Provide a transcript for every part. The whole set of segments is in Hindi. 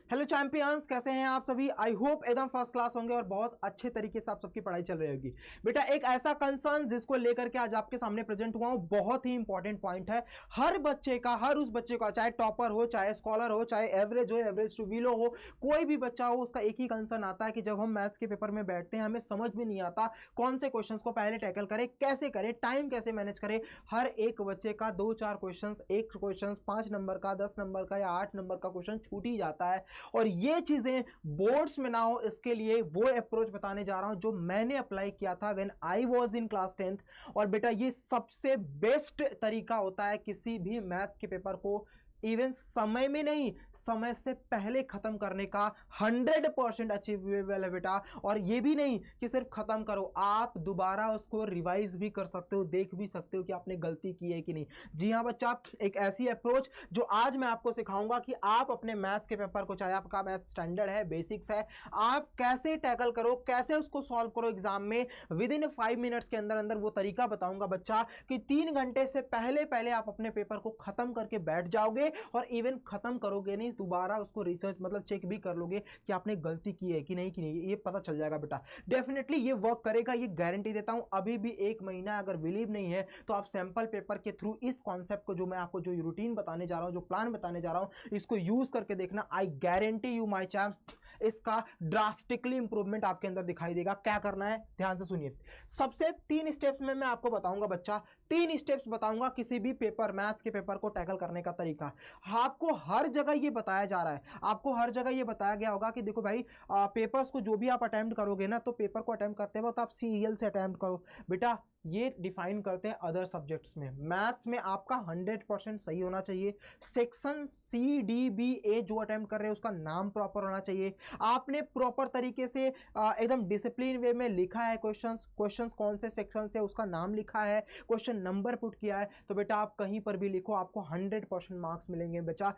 हेलो चैंपियंस, कैसे हैं आप सभी। आई होप एकदम फर्स्ट क्लास होंगे और बहुत अच्छे तरीके से आप सबकी पढ़ाई चल रही होगी। बेटा एक ऐसा कंसर्न जिसको लेकर के आज आपके सामने प्रेजेंट हुआ हूं, बहुत ही इंपॉर्टेंट पॉइंट है। हर बच्चे का, हर उस बच्चे का, चाहे टॉपर हो, चाहे स्कॉलर हो, चाहे एवरेज हो, एवरेज टू बिलो हो, कोई भी बच्चा हो, उसका एक ही कंसर्न आता है कि जब हम मैथ्स के पेपर में बैठते हैं हमें समझ में नहीं आता कौन से क्वेश्चन को पहले टैकल करें, कैसे करें, टाइम कैसे मैनेज करें। हर एक बच्चे का 2-4 क्वेश्चन, एक क्वेश्चन 5 नंबर का, 10 नंबर का या 8 नंबर का क्वेश्चन छूट ही जाता है। और ये चीजें बोर्ड्स में ना हो, इसके लिए वो अप्रोच बताने जा रहा हूं जो मैंने अप्लाई किया था when I was in class 10th। और बेटा ये सबसे बेस्ट तरीका होता है किसी भी मैथ के पेपर को इवन समय में नहीं, समय से पहले खत्म करने का। 100% अचीवेबल है बेटा। और ये भी नहीं कि सिर्फ खत्म करो, आप दोबारा उसको रिवाइज भी कर सकते हो, देख भी सकते हो कि आपने गलती की है कि नहीं। जी हाँ बच्चा, एक ऐसी अप्रोच जो आज मैं आपको सिखाऊंगा कि आप अपने मैथ्स के पेपर को, चाहे आपका मैथ स्टैंडर्ड है, बेसिक्स है, आप कैसे टैकल करो, कैसे उसको सॉल्व करो एग्जाम में विद इन 5 मिनट्स के अंदर अंदर। वो तरीका बताऊंगा बच्चा कि 3 घंटे से पहले पहले आप अपने पेपर को खत्म करके बैठ जाओगे और इवन खत्म करोगे नहीं, दोबारा उसको रिसर्च मतलब चेक भी कर लोगे कि आपने गलती की है कि नहीं, ये पता चल जाएगा बेटा। डेफिनेटली ये वर्क करेगा, ये गारंटी देता हूं। अभी भी 1 महीना अगर बिलीव नहीं है तो आप सैंपल पेपर के थ्रू इस कॉन्सेप्ट को, जो मैं आपको जो रूटीन बताने जा रहा हूं, जो प्लान बताने जा रहा हूं, इसको यूज करके देखना। I guarantee you my champs, इसका ड्रास्टिकली इंप्रूवमेंट आपके अंदर दिखाई देगा। क्या करना है ध्यान से सुनिए। सबसे 3 स्टेप्स में मैं आपको बताऊंगा बच्चा, 3 स्टेप्स बताऊंगा किसी भी पेपर, मैथ्स के पेपर को टैकल करने का तरीका। आपको हर जगह ये बताया जा रहा है, आपको हर जगह ये बताया गया होगा कि देखो भाई, पेपर्स को जो भी आप अटेम्प्ट करोगे ना, तो पेपर को अटेम्प्ट करते वक्त आप सीरियल से अटेम्प्ट करो। बेटा ये डिफाइन करते हैं अदर सब्जेक्ट्स में। मैथ्स में आपका 100% सही होना चाहिए। सेक्शन सी डी बी ए जो अटेम्प्ट कर रहे हैं उसका नाम प्रॉपर होना चाहिए। आपने प्रॉपर तरीके से एकदम डिसिप्लिन वे में लिखा है क्वेश्चंस कौन से सेक्शन से, उसका नाम लिखा है, क्वेश्चन नंबर पुट किया है। तो बेटा आप कहीं पर भी लिखो, आपको 100% मार्क्स मिलेंगे बच्चा।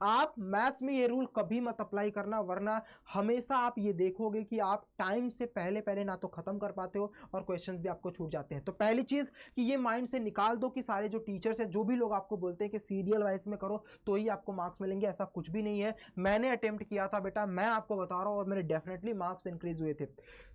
आप मैथ्स में ये रूल कभी मत अप्लाई करना, वरना हमेशा आप ये देखोगे कि आप टाइम से पहले पहले ना तो खत्म कर पाते हो और क्वेश्चंस भी आपको छूट जाते हैं। तो पहली चीज कि ये माइंड से निकाल दो कि सारे जो टीचर्स है, जो भी लोग आपको बोलते हैं कि सीरियल वाइज में करो तो ही आपको मार्क्स मिलेंगे, ऐसा कुछ भी नहीं है। मैंने अटेम्प्ट किया था बेटा, मैं आपको बता रहा हूं, और मेरे डेफिनेटली मार्क्स इंक्रीज हुए थे।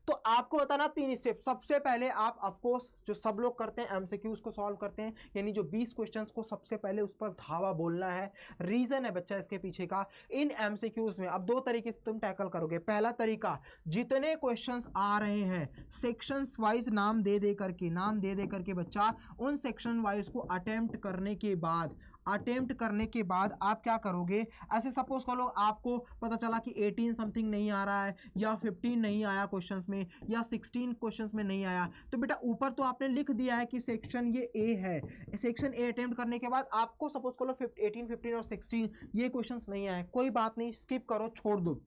तो आपको बताना 3 स्टेप। सबसे पहले आप ऑफकोर्स जो सब लोग करते हैं एमसीक्यूज को सॉल्व करते हैं, यानी जो 20 क्वेश्चंस को सबसे पहले उस पर धावा बोलना है। रीजन है बच्चा इसके पीछे का, इन एमसीक्यूज में अब 2 तरीके से तुम टैकल करोगे। पहला तरीका, जितने क्वेश्चंस आ रहे हैं सेक्शंस वाइज नाम दे दे करके बच्चा उन सेक्शन वाइज को अटेम्प्ट करने के बाद आप क्या करोगे। ऐसे सपोज कर लो आपको पता चला कि 18 समथिंग नहीं आ रहा है, या 15 नहीं आया क्वेश्चंस में, या 16 क्वेश्चंस में नहीं आया, तो बेटा ऊपर तो आपने लिख दिया है कि सेक्शन ये ए है। सेक्शन ए अटेम्प्ट करने के बाद आपको सपोज कर लो 18, 15 और 16 ये क्वेश्चंस नहीं आए, कोई बात नहीं, स्किप करो, छोड़ दो।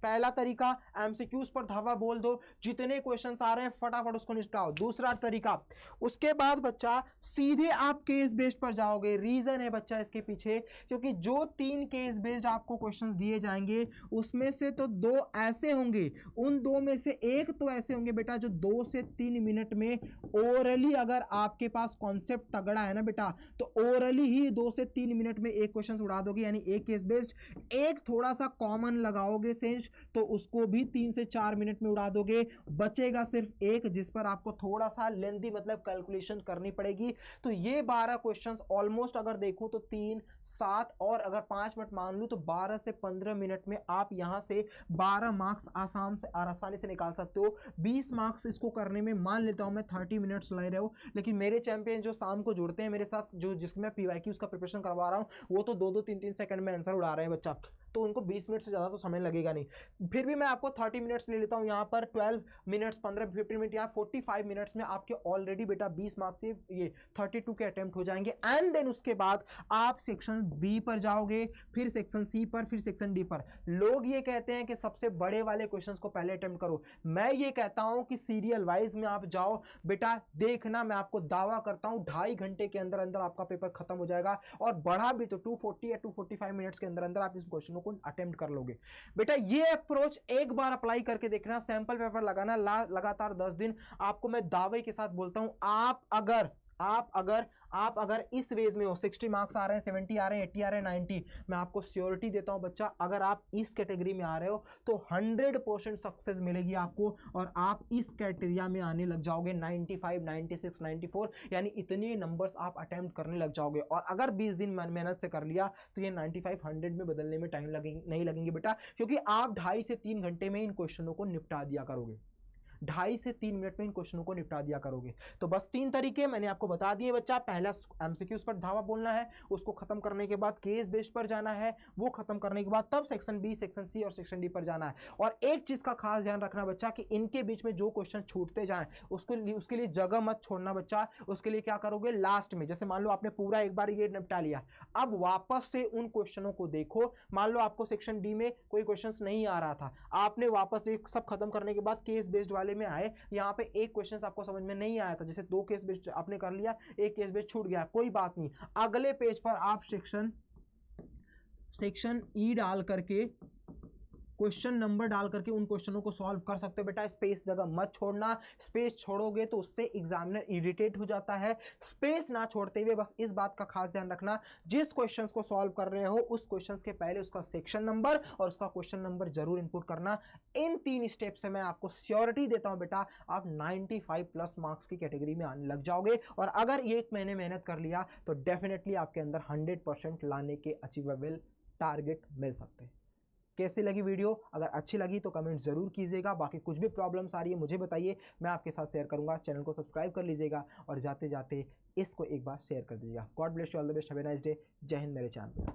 पहला तरीका, एमसीक्यूज पर धावा बोल दो, जितने क्वेश्चंस आ रहे हैं फटाफट उसको निपटाओ। दूसरा तरीका, उसके बाद बच्चा सीधे आप केस बेस्ड पर जाओगे। रीजन है बच्चा इसके पीछे, क्योंकि जो 3 केस बेस्ड आपको क्वेश्चंस दिए जाएंगे उसमें से तो 2 ऐसे होंगे, उन 2 में से एक तो ऐसे होंगे बेटा जो 2 से 3 मिनट में ओरली, अगर आपके पास कॉन्सेप्ट तगड़ा है ना बेटा, तो ओरली ही 2 से 3 मिनट में एक क्वेश्चन उड़ा दोगे। यानी एक केस बेस्ड, एक थोड़ा सा कॉमन लगाओगे सेंस, तो उसको भी 3 से 4 मिनट में उड़ा दोगे। बचेगा सिर्फ एक जिस पर आपको थोड़ा सा लेंथी मतलब कैलकुलेशन करनी पड़ेगी। तो ये 12 क्वेश्चंस ऑलमोस्ट अगर देखूं तो 3, 7 और अगर 5 मिनट मान लूं तो 12 से 15 मिनट में आप यहां से 12 मार्क्स आसानी से निकाल सकते हो। 20 मार्क्स इसको करने में मान लेता हूं मैं 30 मिनट्स लग रहे हो, लेकिन मेरे चैंपियन जो शाम को जुड़ते हैं मेरे साथ, जो जिसमें मैं पीवाईक्यूज का प्रिपरेशन करवा रहा हूं, वो तो 2-2, 3-3 सेकंड में आंसर उड़ा रहे हैं बच्चा, तो उनको 20 मिनट से ज़्यादा तो समय लगेगा नहीं। फिर भी मैं आपको 30 मिनट्स ले लेता हूं, यहां पर 12 मिनट्स, 15-15 मिनट, यहाँ 45 मिनट्स में आपके ऑलरेडी बेटा 20 मार्क्स से ये 32 के अटेम्प्ट हो जाएंगे। एंड देन उसके बाद आप सेक्शन बी पर जाओगे, फिर सेक्शन सी पर, फिर सेक्शन डी पर। लोग ये कहते हैं कि सबसे बड़े वाले क्वेश्चंस को पहले अटेम्प्ट करो, मैं ये कहता हूं कि सीरियल वाइज में आप जाओ बेटा। देखना, मैं आपको दावा करता हूं 2.5 घंटे के अंदर अंदर आपका पेपर खत्म हो जाएगा, और बढ़ा भी तो 240 या 245 मिनट्स के अंदर अंदर आप इस क्वेश्चनों को अटेम्प्ट कर लोगे। बेटा ये अप्रोच एक बार अप्लाई करके देखना, सैंपल पेपर लगाना लगातार 10 दिन, आपको मैं दावे के साथ बोलता हूं, आप अगर आप अगर इस वेज में हो, 60 मार्क्स आ रहे हैं, 70 आ रहे हैं, 80 आ रहे हैं, 90, मैं आपको श्योरिटी देता हूं बच्चा, अगर आप इस कैटेगरी में आ रहे हो तो 100% सक्सेस मिलेगी आपको, और आप इस क्राइटेरिया में आने लग जाओगे 95, 96, 94, यानी इतने नंबर्स आप अटेम्प्ट करने लग जाओगे। और अगर 20 दिन मेहनत से कर लिया तो ये 95 100 में बदलने में टाइम नहीं लगेंगे बेटा, क्योंकि आप 2.5 से 3 घंटे में इन क्वेश्चनों को निपटा दिया करोगे, 2.5 से 3 मिनट में इन क्वेश्चनों को निपटा दिया करोगे। तो बस 3 तरीके मैंने आपको बता दिए बच्चा। पहला एमसीक्यूज पर धावा बोलना है, उसको खत्म करने के बाद केस बेस्ड पर जाना है, वो खत्म करने के बाद तब सेक्शन बी, सेक्शन सी और सेक्शन डी पर जाना है। और एक चीज का खास ध्यान रखना बच्चा कि इनके बीच में जो क्वेश्चन छूटते जाएं उसके लिए जगह मत छोड़ना बच्चा। उसके लिए क्या करोगे, लास्ट में, जैसे मान लो आपने पूरा एक बार ये निपटा लिया, अब वापस से उन क्वेश्चनों को देखो। मान लो आपको सेक्शन डी में कोई क्वेश्चन नहीं आ रहा था, आपने वापस एक सब खत्म करने के बाद केस बेस्ड वाले में आए, यहाँ पे एक क्वेश्चन आपको समझ में नहीं आया था, जैसे 2 केस बेस्ड आपने कर लिया, एक केस बेस्ड छूट गया, कोई बात नहीं, अगले पेज पर आप सेक्शन ई डाल करके, क्वेश्चन नंबर डाल करके उन क्वेश्चनों को सॉल्व कर सकते हो बेटा। स्पेस जगह मत छोड़ना, स्पेस छोड़ोगे तो उससे एग्जामिनर इरिटेट हो जाता है। स्पेस ना छोड़ते हुए बस इस बात का खास ध्यान रखना, जिस क्वेश्चंस को सॉल्व कर रहे हो उस क्वेश्चंस के पहले उसका सेक्शन नंबर और उसका क्वेश्चन नंबर जरूर इनपुट करना। इन 3 स्टेप से मैं आपको श्योरिटी देता हूं बेटा, आप 95+ मार्क्स की कैटेगरी में आने लग जाओगे। और अगर 1 महीने मेहनत कर लिया तो डेफिनेटली आपके अंदर 100% लाने के अचीवेबल टारगेट मिल सकते हैं। कैसी लगी वीडियो? अगर अच्छी लगी तो कमेंट जरूर कीजिएगा। बाकी कुछ भी प्रॉब्लम्स आ रही है मुझे बताइए, मैं आपके साथ शेयर करूंगा। चैनल को सब्सक्राइब कर लीजिएगा और जाते जाते इसको एक बार शेयर कर दीजिएगा। God bless you, all the best, have a nice day. जय हिंद मेरे चैनल।